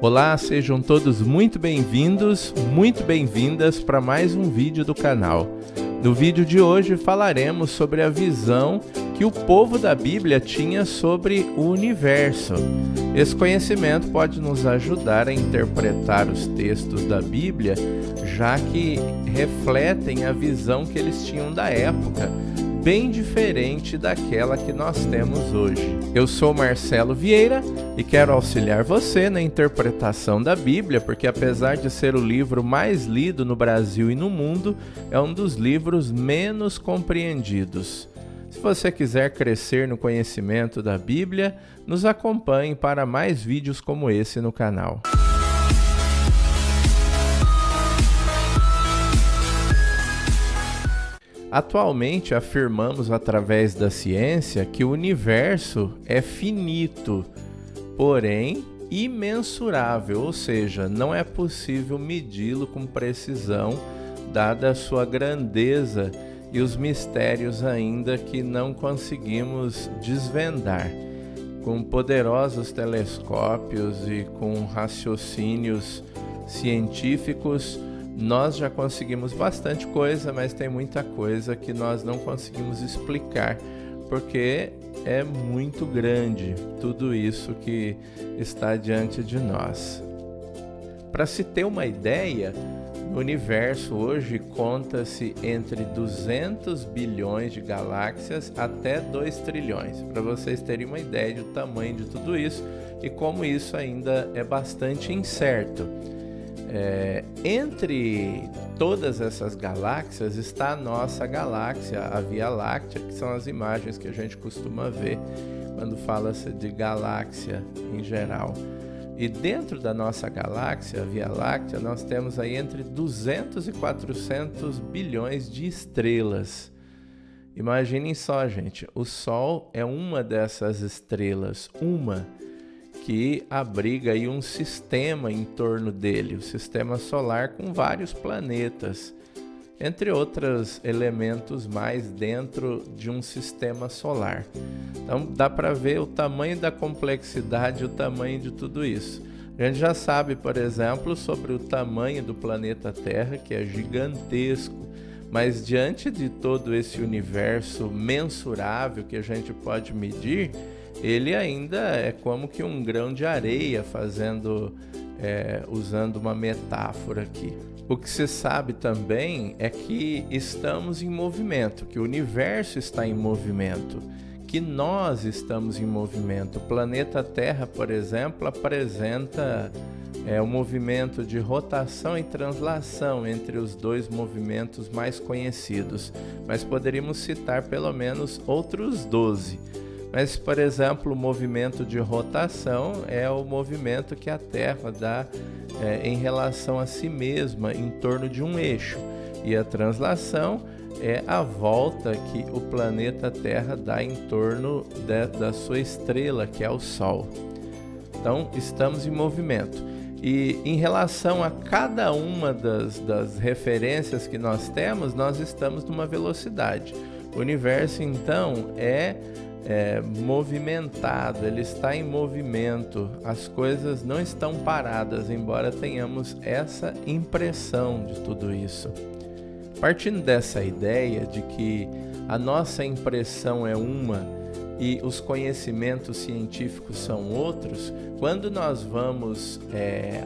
Olá, sejam todos muito bem-vindos, muito bem-vindas para mais um vídeo do canal. No vídeo de hoje falaremos sobre a visão que o povo da Bíblia tinha sobre o universo. Esse conhecimento pode nos ajudar a interpretar os textos da Bíblia, já que refletem a visão que eles tinham da época, bem diferente daquela que nós temos hoje. Eu sou Marcelo Vieira e quero auxiliar você na interpretação da Bíblia, porque apesar de ser o livro mais lido no Brasil e no mundo, é um dos livros menos compreendidos. Se você quiser crescer no conhecimento da Bíblia, nos acompanhe para mais vídeos como esse no canal. Atualmente afirmamos através da ciência que o universo é finito, porém imensurável, ou seja, não é possível medi-lo com precisão, dada a sua grandeza e os mistérios ainda que não conseguimos desvendar. Com poderosos telescópios e com raciocínios científicos, nós já conseguimos bastante coisa, mas tem muita coisa que nós não conseguimos explicar, porque é muito grande tudo isso que está diante de nós. Para se ter uma ideia, o universo hoje conta-se entre 200 bilhões de galáxias até 2 trilhões, para vocês terem uma ideia do tamanho de tudo isso e como isso ainda é bastante incerto. Entre todas essas galáxias está a nossa galáxia, a Via Láctea, que são as imagens que a gente costuma ver quando fala-se de galáxia em geral. E dentro da nossa galáxia, a Via Láctea, nós temos aí entre 200 e 400 bilhões de estrelas. Imaginem só, gente, o Sol é uma dessas estrelas, que abriga aí um sistema em torno dele, o sistema solar com vários planetas, entre outros elementos mais dentro de um sistema solar. Então dá para ver o tamanho da complexidade, o tamanho de tudo isso. A gente já sabe, por exemplo, sobre o tamanho do planeta Terra, que é gigantesco, mas diante de todo esse universo mensurável que a gente pode medir, ele ainda é como que um grão de areia, usando uma metáfora aqui. O que se sabe também é que estamos em movimento, que o universo está em movimento, que nós estamos em movimento. O planeta Terra, por exemplo, apresenta um movimento de rotação e translação entre os dois movimentos mais conhecidos, mas poderíamos citar pelo menos outros 12. Mas, por exemplo, o movimento de rotação é o movimento que a Terra dá em relação a si mesma em torno de um eixo. E a translação é a volta que o planeta Terra dá em torno da sua estrela, que é o Sol. Então, estamos em movimento. E em relação a cada uma das referências que nós temos, nós estamos numa velocidade. O universo, então, é movimentado, ele está em movimento, as coisas não estão paradas, embora tenhamos essa impressão de tudo isso. Partindo dessa ideia de que a nossa impressão é uma e os conhecimentos científicos são outros, quando nós vamos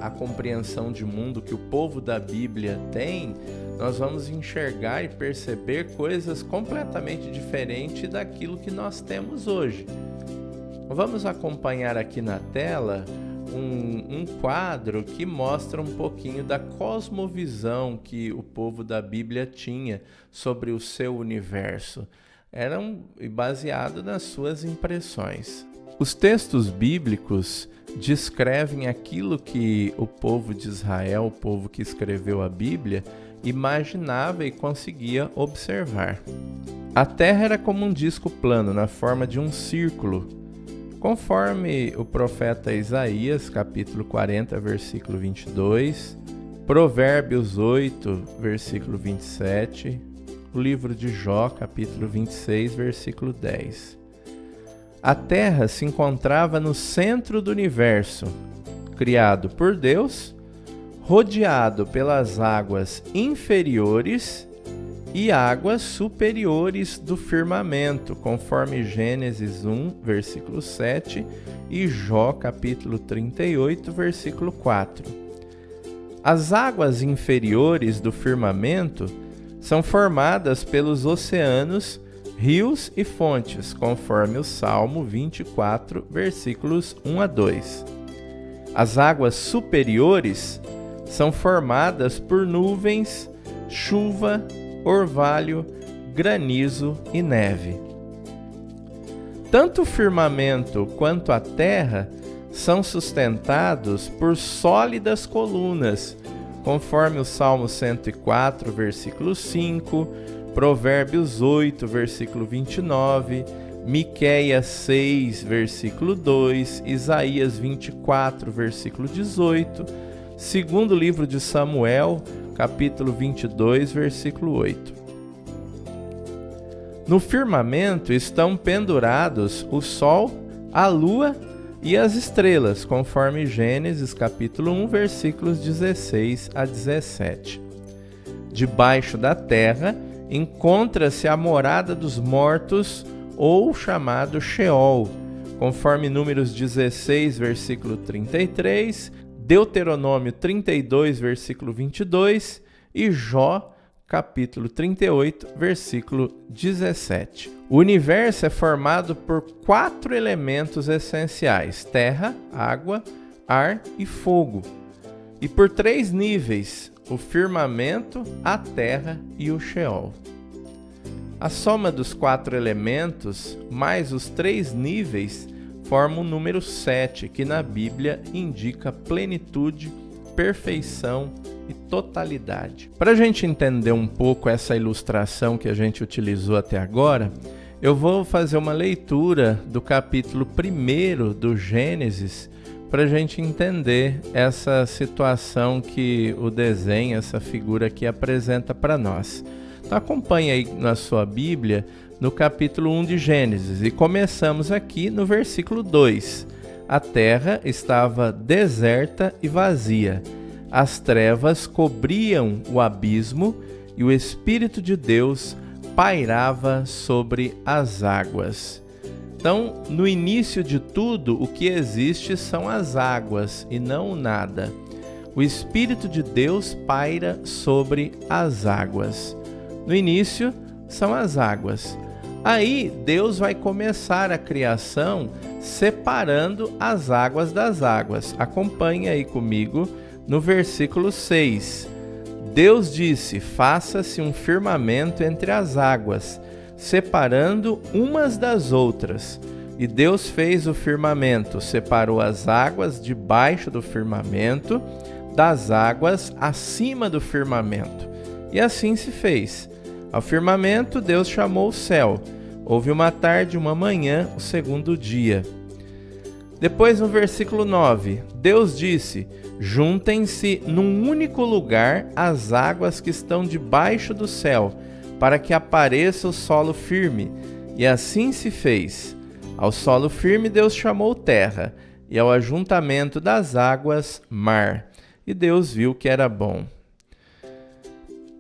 à compreensão de mundo que o povo da Bíblia tem, nós vamos enxergar e perceber coisas completamente diferentes daquilo que nós temos hoje. Vamos acompanhar aqui na tela um quadro que mostra um pouquinho da cosmovisão que o povo da Bíblia tinha sobre o seu universo. Era baseado nas suas impressões. Os textos bíblicos descrevem aquilo que o povo de Israel, o povo que escreveu a Bíblia, imaginava e conseguia observar. A Terra era como um disco plano, na forma de um círculo, conforme o profeta Isaías, capítulo 40, versículo 22, Provérbios 8, versículo 27, o livro de Jó, capítulo 26, versículo 10. A Terra se encontrava no centro do universo, criado por Deus, rodeado pelas águas inferiores e águas superiores do firmamento, conforme Gênesis 1, versículo 7 e Jó, capítulo 38, versículo 4. As águas inferiores do firmamento são formadas pelos oceanos, rios e fontes, conforme o Salmo 24, versículos 1 a 2. As águas superiores são formadas por nuvens, chuva, orvalho, granizo e neve. Tanto o firmamento quanto a terra são sustentados por sólidas colunas, conforme o Salmo 104, versículo 5, Provérbios 8, versículo 29, Miqueias 6, versículo 2, Isaías 24, versículo 18, segundo livro de Samuel, capítulo 22, versículo 8. No firmamento estão pendurados o sol, a lua e as estrelas, conforme Gênesis, capítulo 1, versículos 16 a 17. Debaixo da terra encontra-se a morada dos mortos, ou chamado Sheol, conforme Números 16, versículo 33, Deuteronômio 32, versículo 22 e Jó, capítulo 38, versículo 17. O universo é formado por 4 elementos essenciais: terra, água, ar e fogo, e por 3 níveis: o firmamento, a terra e o Sheol. A soma dos 4 elementos mais os 3 níveis forma o número 7, que na Bíblia indica plenitude, perfeição e totalidade. Para a gente entender um pouco essa ilustração que a gente utilizou até agora, eu vou fazer uma leitura do capítulo 1 do Gênesis para a gente entender essa situação que o desenho, essa figura aqui apresenta para nós. Então acompanhe aí na sua Bíblia, no capítulo 1 de Gênesis, e começamos aqui no versículo 2. A terra estava deserta e vazia, as trevas cobriam o abismo e o Espírito de Deus pairava sobre as águas. Então, no início de tudo, o que existe são as águas e não o nada. O Espírito de Deus paira sobre as águas. No início, são as águas. Aí, Deus vai começar a criação separando as águas das águas. Acompanhe aí comigo no versículo 6. Deus disse: faça-se um firmamento entre as águas, separando umas das outras. E Deus fez o firmamento, separou as águas debaixo do firmamento das águas acima do firmamento. E assim se fez. Ao firmamento, Deus chamou o céu. Houve uma tarde e uma manhã, o segundo dia. Depois, no versículo 9, Deus disse: juntem-se num único lugar as águas que estão debaixo do céu, para que apareça o solo firme. E assim se fez. Ao solo firme Deus chamou terra, e ao ajuntamento das águas, mar. E Deus viu que era bom.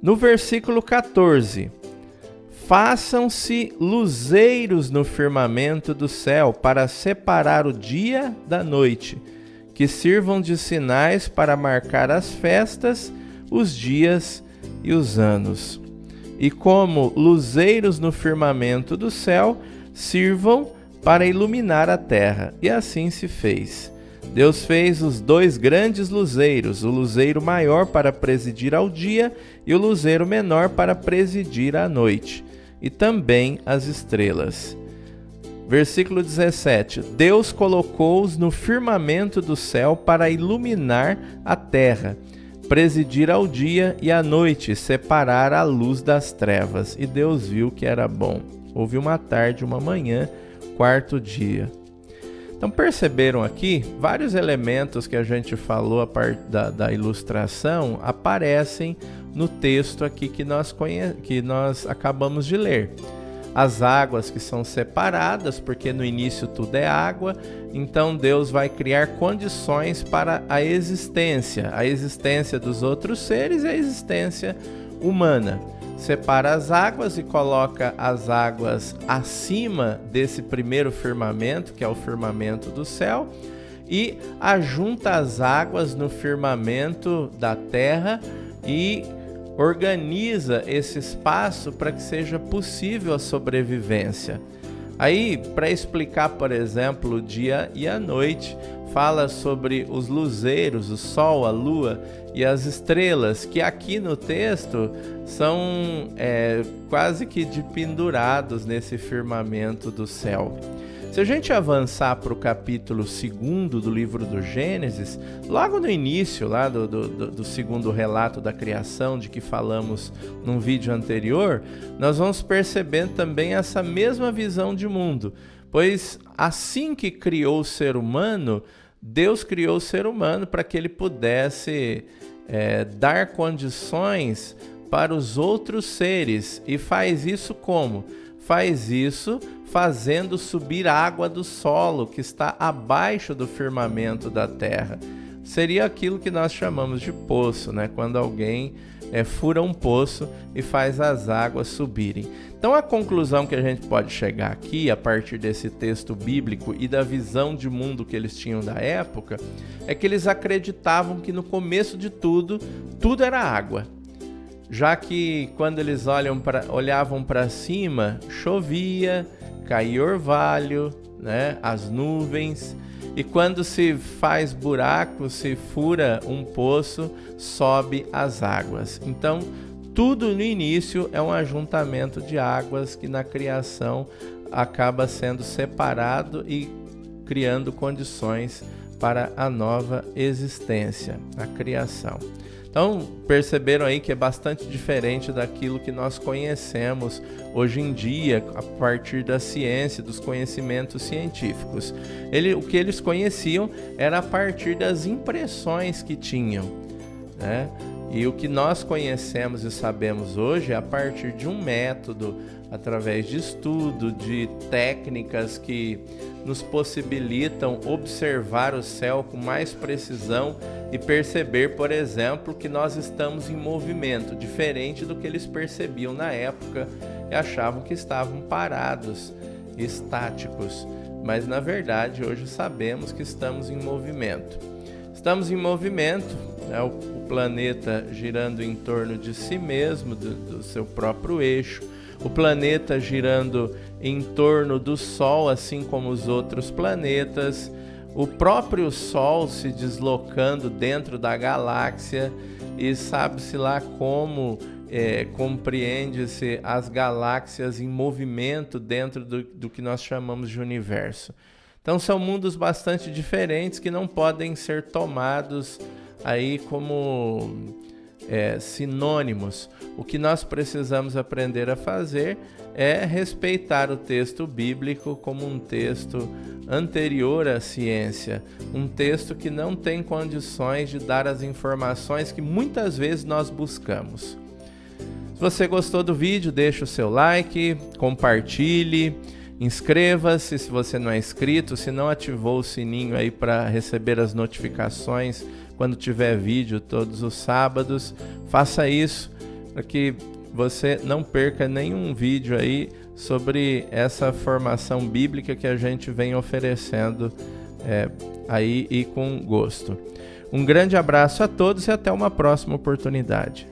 No versículo 14, façam-se luzeiros no firmamento do céu para separar o dia da noite, que sirvam de sinais para marcar as festas, os dias e os anos. E como luzeiros no firmamento do céu, sirvam para iluminar a terra. E assim se fez. Deus fez os 2 grandes luzeiros, o luzeiro maior para presidir ao dia e o luzeiro menor para presidir à noite, e também as estrelas. Versículo 17. Deus colocou-os no firmamento do céu para iluminar a terra, presidir ao dia e à noite, separar a luz das trevas. E Deus viu que era bom. Houve uma tarde, uma manhã, 4º dia. Então perceberam aqui, vários elementos que a gente falou a parte da ilustração aparecem no texto aqui que nós acabamos de ler. as águas que são separadas, porque no início tudo é água, então Deus vai criar condições para a existência dos outros seres e a existência humana. Separa as águas e coloca as águas acima desse primeiro firmamento, que é o firmamento do céu, e ajunta as águas no firmamento da terra e organiza esse espaço para que seja possível a sobrevivência. Aí, para explicar, por exemplo, o dia e a noite, fala sobre os luzeiros, o sol, a lua e as estrelas, que aqui no texto são quase que pendurados nesse firmamento do céu. Se a gente avançar para o capítulo 2 do livro do Gênesis, logo no início lá do segundo relato da criação, de que falamos num vídeo anterior, nós vamos percebendo também essa mesma visão de mundo. Pois assim que criou o ser humano, Deus criou o ser humano para que ele pudesse dar condições para os outros seres. E faz isso como? Faz isso fazendo subir água do solo que está abaixo do firmamento da terra. Seria aquilo que nós chamamos de poço, né? Quando alguém fura um poço e faz as águas subirem. Então a conclusão que a gente pode chegar aqui, a partir desse texto bíblico e da visão de mundo que eles tinham da época, é que eles acreditavam que no começo de tudo era água. Já que quando eles olhavam para cima, chovia, caía orvalho, né? As nuvens, e quando se faz buraco, se fura um poço, sobe as águas. Então, tudo no início é um ajuntamento de águas que na criação acaba sendo separado e criando condições para a nova existência, a criação. Então, perceberam aí que é bastante diferente daquilo que nós conhecemos hoje em dia, a partir da ciência, dos conhecimentos científicos. O que eles conheciam era a partir das impressões que tinham, né? E o que nós conhecemos e sabemos hoje é a partir de um método, através de estudo, de técnicas que nos possibilitam observar o céu com mais precisão e perceber, por exemplo, que nós estamos em movimento, diferente do que eles percebiam na época e achavam que estavam parados, estáticos. Mas, na verdade, hoje sabemos que estamos em movimento. Estamos em movimento, né? O planeta girando em torno de si mesmo, do seu próprio eixo. O planeta girando em torno do Sol, assim como os outros planetas. O próprio Sol se deslocando dentro da galáxia, e sabe-se lá como compreende-se as galáxias em movimento dentro do que nós chamamos de universo. Então são mundos bastante diferentes que não podem ser tomados aí como sinônimos. O que nós precisamos aprender a fazer é respeitar o texto bíblico como um texto anterior à ciência, um texto que não tem condições de dar as informações que muitas vezes nós buscamos. Se você gostou do vídeo, deixe o seu like, compartilhe, inscreva-se se você não é inscrito, se não ativou o sininho aí para receber as notificações quando tiver vídeo todos os sábados. Faça isso para que você não perca nenhum vídeo aí sobre essa formação bíblica que a gente vem oferecendo aí e com gosto. Um grande abraço a todos e até uma próxima oportunidade.